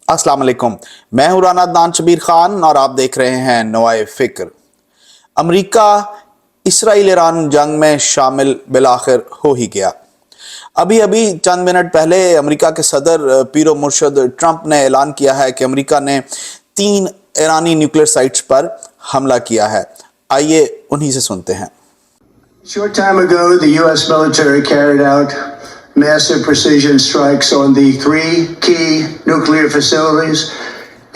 अस्सलाम वालेकुम। मैं हूं राना अदनान शबीर खान और आप देख रहे हैं नवाए फिक्र। अमेरिका इसराइल ईरान जंग में शामिल बिलाखिर हो ही गया। अभी अभी चंद मिनट पहले अमेरिका के सदर पीरो मुर्शद ट्रंप ने ऐलान किया है कि अमेरिका ने 3 ईरानी न्यूक्लियर साइट्स पर हमला किया है। आइए उन्हीं से सुनते हैं। Short time ago, the U.S. military carried out massive precision strikes on the 3 key nuclear facilities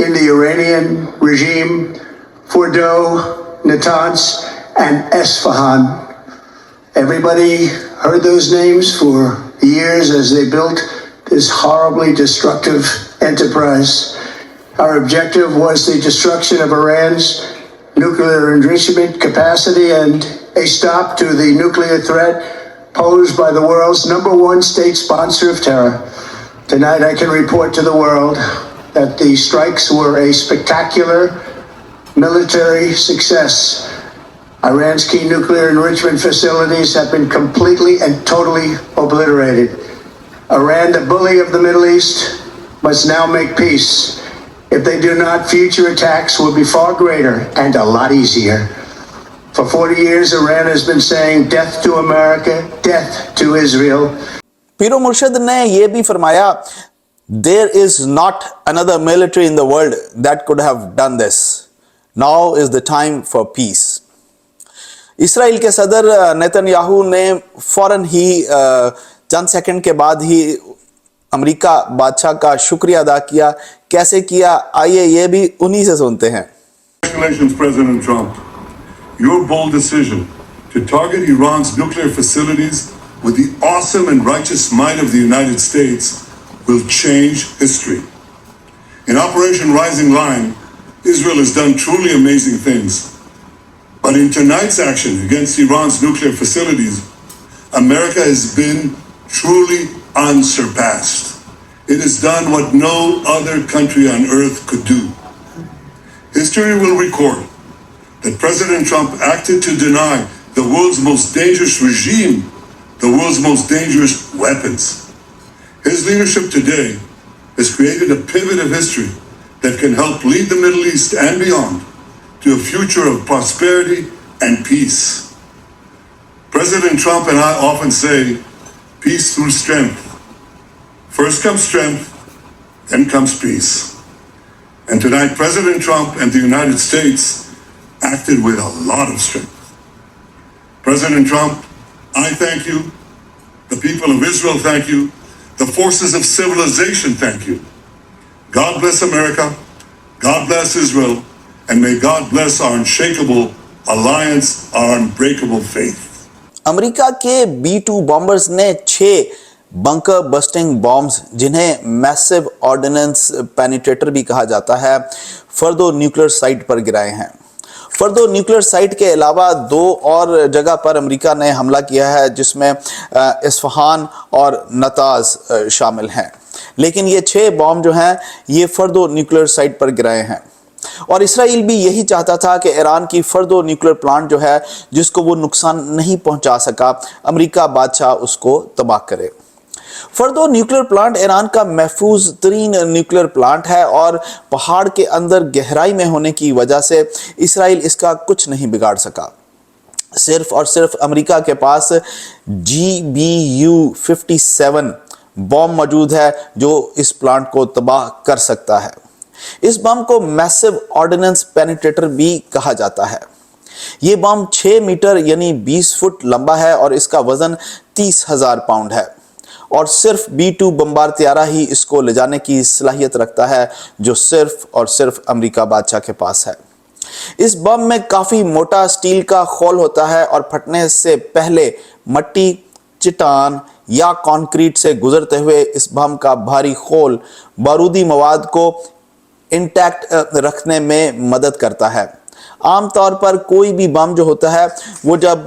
in the Iranian regime, Fordo, Natanz, and Esfahan. Everybody heard those names for years as they built this horribly destructive enterprise. Our objective was the destruction of Iran's nuclear enrichment capacity and a stop to the nuclear threat posed by the world's #1 state sponsor of terror. Tonight I can report to the world that the strikes were a spectacular military success. Iran's key nuclear enrichment facilities have been completely and totally obliterated. Iran, the bully of the Middle East, must now make peace. If they do not, future attacks will be far greater and a lot easier. For 40 years, Iran has been saying death to America, death to Israel. पीरो मुर्शद ने यह भी फरमाया, There is not another military in the world that could have done this. Now is the time for peace. Israel के सदर Netanyahu ने फौरन ही चंद second के बाद ही अमेरिका बादशाह का शुक्रिया अदा किया। कैसे किया, आइए ये भी उन्हीं से सुनते हैं। Congratulations, President Trump. Your bold decision to target Iran's nuclear facilities with the awesome and righteous might of the United States will change history. In Operation Rising Lion, Israel has done truly amazing things. But in tonight's action against Iran's nuclear facilities, America has been truly unsurpassed. It has done what no other country on earth could do. History will record that President Trump acted to deny the world's most dangerous regime the world's most dangerous weapons. His leadership today has created a pivot of history that can help lead the Middle East and beyond to a future of prosperity and peace. President Trump and I often say, peace through strength. First comes strength, then comes peace. And tonight, President Trump and the United States acted with a lot of strength. President Trump, I thank you. The people of Israel thank you. The forces of civilization thank you. God bless America. God bless Israel. And may God bless our unshakable alliance, our unbreakable faith. America के B-2 bombers ने 6 bunker bursting bombs, जिन्हें massive ordnance penetrator भी कहा जाता है, फर्दो nuclear site पर गिराए हैं। फर्दो न्यूक्लियर साइट के अलावा 2 और जगह पर अमेरिका ने हमला किया है, जिसमें इस्फहान और नताज शामिल हैं। लेकिन ये 6 बॉम्ब जो हैं ये फर्दो न्यूक्लियर साइट पर गिराए हैं। और इसराइल भी यही चाहता था कि ईरान की फर्दो न्यूक्लियर प्लांट जो है, जिसको वो नुकसान नहीं पहुंचा सका, अमेरिका बादशाह उसको तबाह करे। फर्दो न्यूक्लियर प्लांट ईरान का महफूज तरीन न्यूक्लियर प्लांट है और पहाड़ के अंदर गहराई में होने की वजह से इसराइल इसका कुछ नहीं बिगाड़ सका। सिर्फ और सिर्फ अमेरिका के पास GBU-57 बॉम्ब मौजूद है जो इस प्लांट को तबाह कर सकता है। इस बम को मैसिव ऑर्डिनेंस पेनिट्रेटर भी कहा जाता है। ये बम 6 मीटर यानी 20 फुट लंबा है और इसका वजन 30,000 पाउंड है और सिर्फ B-2 बमबार त्यारा ही इसको ले जाने की सलाहियत रखता है, जो सिर्फ और सिर्फ अमेरिका बादशाह के पास है। इस बम में काफ़ी मोटा स्टील का खोल होता है और फटने से पहले मट्टी, चट्टान या कंक्रीट से गुजरते हुए इस बम का भारी खोल बारूदी मवाद को इंटैक्ट रखने में मदद करता है। आमतौर पर कोई भी बम जो होता है वो जब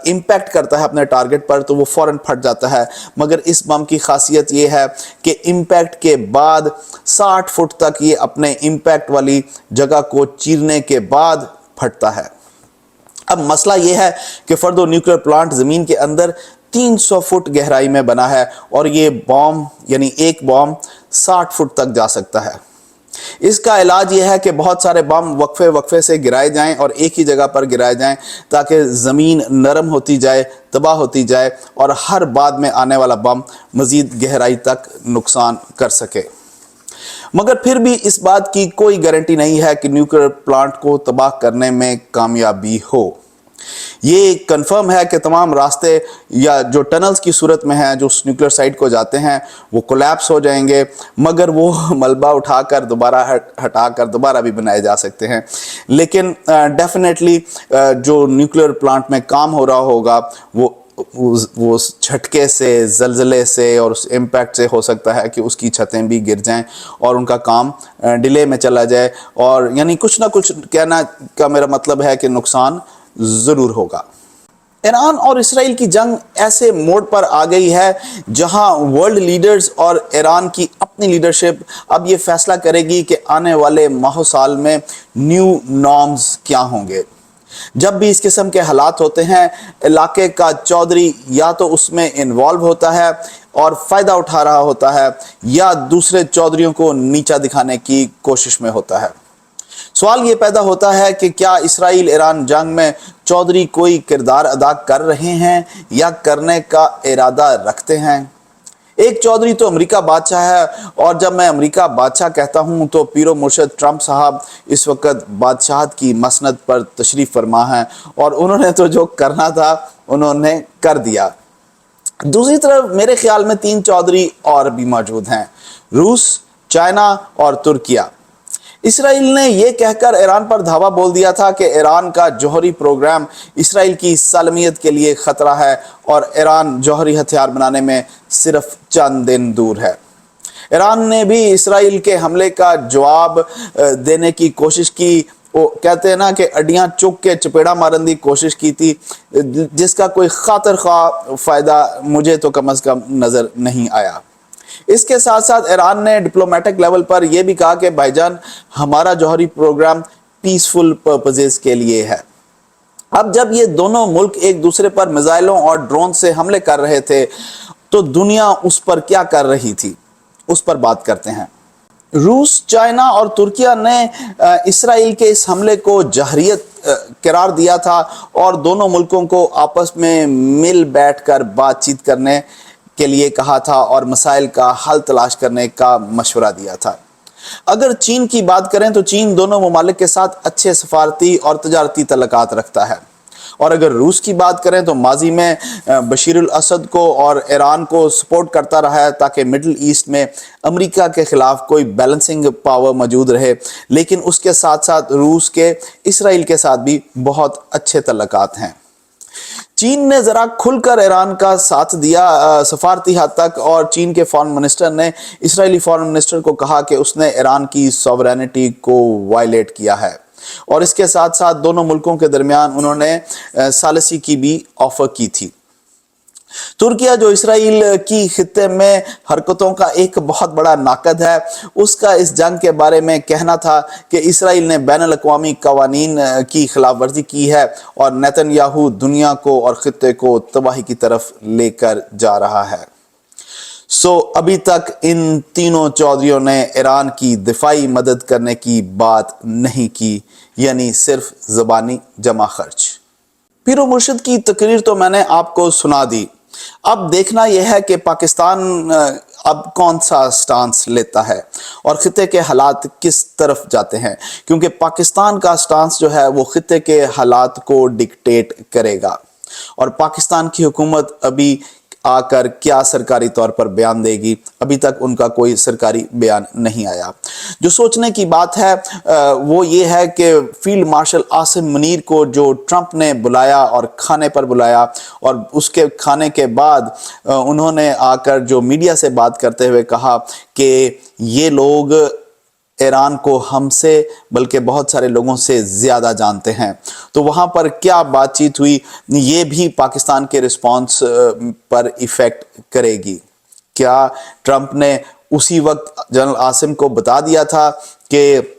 इम्पैक्ट करता है अपने टारगेट पर तो वो फौरन फट जाता है, मगर इस बम की खासियत ये है कि इम्पैक्ट के बाद 60 फुट तक ये अपने इम्पैक्ट वाली जगह को चीरने के बाद फटता है। अब मसला ये है कि फर्दो न्यूक्लियर प्लांट ज़मीन के अंदर 300 फुट गहराई में बना है और ये बॉम्ब यानी एक बॉम्ब 60 फुट तक जा सकता है। इसका इलाज यह है कि बहुत सारे बम वक्फे वक्फे से गिराए जाएं और एक ही जगह पर गिराए जाएं ताकि ज़मीन नरम होती जाए, तबाह होती जाए और हर बाद में आने वाला बम मज़ीद गहराई तक नुकसान कर सके। मगर फिर भी इस बात की कोई गारंटी नहीं है कि न्यूक्लियर प्लांट को तबाह करने में कामयाबी हो। ये कंफर्म है कि तमाम रास्ते या जो टनल्स की सूरत में हैं जो उस न्यूक्लियर साइट को जाते हैं वो कोलैप्स हो जाएंगे, मगर वो मलबा उठाकर दोबारा हटाकर दोबारा भी बनाए जा सकते हैं। लेकिन डेफिनेटली जो न्यूक्लियर प्लांट में काम हो रहा होगा वो झटके से, ज़लज़ले से और उस इम्पैक्ट से हो सकता है कि उसकी छतें भी गिर जाएं और उनका काम डिले में चला जाए, और यानी कुछ ना कुछ कहना का मेरा मतलब है कि नुकसान ज़रूर होगा। ईरान और इसराइल की जंग ऐसे मोड़ पर आ गई है जहां वर्ल्ड लीडर्स और ईरान की अपनी लीडरशिप अब ये फैसला करेगी कि आने वाले माह साल में न्यू नॉर्म्स क्या होंगे। जब भी इस किस्म के हालात होते हैं, इलाके का चौधरी या तो उसमें इन्वॉल्व होता है और फ़ायदा उठा रहा होता है या दूसरे चौधरियों को नीचा दिखाने की कोशिश में होता है। सवाल ये पैदा होता है कि क्या इसराइल ईरान जंग में चौधरी कोई किरदार अदा कर रहे हैं या करने का इरादा रखते हैं। एक चौधरी तो अमेरिका बादशाह है, और जब मैं अमेरिका बादशाह कहता हूं तो पीरो मुर्शद ट्रंप साहब इस वक्त बादशाहत की मसनद पर तशरीफ फरमा हैं और उन्होंने तो जो करना था उन्होंने कर दिया। दूसरी तरफ मेरे ख्याल में 3 चौधरी और भी मौजूद हैं, रूस, चाइना और तुर्किया। इसराइल ने यह कहकर ईरान पर धावा बोल दिया था कि ईरान का जौहरी प्रोग्राम इसराइल की सालमियत के लिए खतरा है और ईरान जौहरी हथियार बनाने में सिर्फ चंद दिन दूर है। ईरान ने भी इसराइल के हमले का जवाब देने की कोशिश की। वो कहते हैं ना कि अड्डियां चुक के चपेड़ा मारने की कोशिश की थी, जिसका कोई खातिर खा फायदा मुझे तो कम से कम नजर नहीं आया। इसके साथ साथ ईरान ने डिप्लोमेटिक लेवल पर यह भी कहा कि भाईजान, हमारा जौहरी प्रोग्राम पीसफुल पर्पसेस के लिए है। अब जब ये दोनों मुल्क एक दूसरे पर मिसाइलों और ड्रोन से हमले कर रहे थे तो दुनिया उस पर क्या कर रही थी, उस पर बात करते हैं। रूस, चाइना और तुर्किया ने इसराइल के इस हमले को जहरियत करार दिया था और दोनों मुल्कों को आपस में मिल बैठकर बातचीत करने के लिए कहा था और मसाइल का हल तलाश करने का मशवरा दिया था। अगर चीन की बात करें तो चीन दोनों ममालिक के साथ अच्छे सफारती और तजारती तल्लुकात रखता है, और अगर रूस की बात करें तो माजी में बशीर अल असद को और ईरान को सपोर्ट करता रहा है ताकि मिडिल ईस्ट में अमेरिका के खिलाफ कोई बैलेंसिंग पावर मौजूद रहे। लेकिन उसके साथ साथ रूस के इसराइल के साथ भी बहुत अच्छे तल्लुकात हैं। चीन ने जरा खुलकर ईरान का साथ दिया सफारती हद तक, और चीन के फॉरेन मिनिस्टर ने इसराइली फॉरेन मिनिस्टर को कहा कि उसने ईरान की सॉवरेनिटी को वायलेट किया है, और इसके साथ साथ दोनों मुल्कों के दरमियान उन्होंने सालिसी की भी ऑफर की थी। तुर्किया जो इसराइल की खित्ते में हरकतों का एक बहुत बड़ा नाकद है, उसका इस जंग के बारे में कहना था कि इसराइल ने बैनुल अक़वामी कवानीन की खिलाफ वर्जी की है और नेतन्याहू दुनिया को और खित्ते को तबाही की तरफ लेकर जा रहा है। अभी तक इन तीनों चौधरियों ने ईरान की दिफाई मदद करने की बात नहीं की, यानी सिर्फ ज़बानी जमा खर्च। पीरो मुर्शिद की तकरीर तो मैंने आपको सुना दी। अब देखना यह है कि पाकिस्तान अब कौन सा स्टांस लेता है और खित्ते के हालात किस तरफ जाते हैं, क्योंकि पाकिस्तान का स्टांस जो है वो खित्ते के हालात को डिक्टेट करेगा। और पाकिस्तान की हुकूमत अभी आकर क्या सरकारी तौर पर बयान देगी, अभी तक उनका कोई सरकारी बयान नहीं आया। जो सोचने की बात है वो ये है कि फील्ड मार्शल आसिम मुनीर को जो ट्रंप ने बुलाया और खाने पर बुलाया, और उसके खाने के बाद उन्होंने आकर जो मीडिया से बात करते हुए कहा कि ये लोग ईरान को हमसे बल्कि बहुत सारे लोगों से ज़्यादा जानते हैं। तो वहाँ पर क्या बातचीत हुई, ये भी पाकिस्तान के रिस्पांस पर इफ़ेक्ट करेगी। क्या ट्रंप ने उसी वक्त जनरल आसिम को बता दिया था कि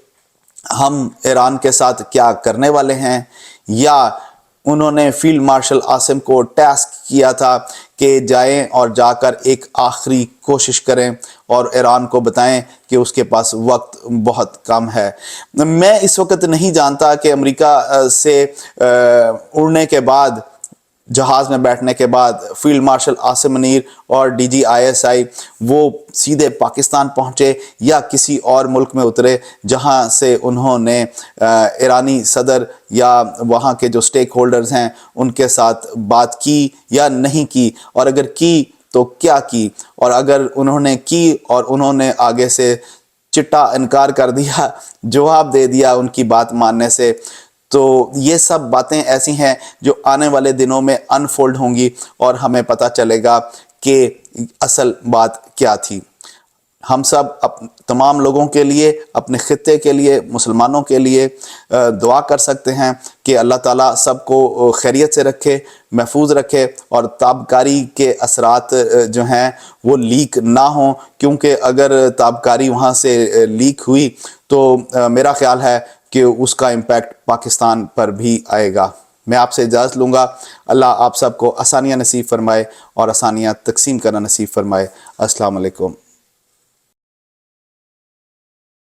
हम ईरान के साथ क्या करने वाले हैं, या انہوں نے فیلڈ مارشل عاصم کو ٹاسک کیا تھا کہ جائیں اور جا کر ایک آخری کوشش کریں اور ایران کو بتائیں کہ اس کے پاس وقت بہت کم ہے۔ میں اس وقت نہیں جانتا کہ امریکہ سے اڑنے کے بعد، جہاز میں بیٹھنے کے بعد فیلڈ مارشل عاصم منیر اور ڈی جی ISI وہ سیدھے پاکستان پہنچے یا کسی اور ملک میں اترے جہاں سے انہوں نے ایرانی صدر یا وہاں کے جو سٹیک ہولڈرز ہیں ان کے ساتھ بات کی یا نہیں کی، اور اگر کی تو کیا کی، اور اگر انہوں نے کی اور انہوں نے آگے سے چٹا انکار کر دیا، جواب دے دیا ان کی بات ماننے سے، تو یہ سب باتیں ایسی ہیں جو آنے والے دنوں میں انفولڈ ہوں گی اور ہمیں پتہ چلے گا کہ اصل بات کیا تھی۔ ہم سب تمام لوگوں کے لیے، اپنے خطے کے لیے، مسلمانوں کے لیے دعا کر سکتے ہیں کہ اللہ تعالیٰ سب کو خیریت سے رکھے، محفوظ رکھے، اور تابکاری کے اثرات جو ہیں وہ لیک نہ ہوں، کیونکہ اگر تابکاری وہاں سے لیک ہوئی تو میرا خیال ہے کہ اس کا امپیکٹ پاکستان پر بھی آئے گا۔ میں آپ سے اجازت لوں گا۔ اللہ آپ سب کو آسانیاں نصیب فرمائے اور آسانیاں تقسیم کرنا نصیب فرمائے۔ السلام علیکم۔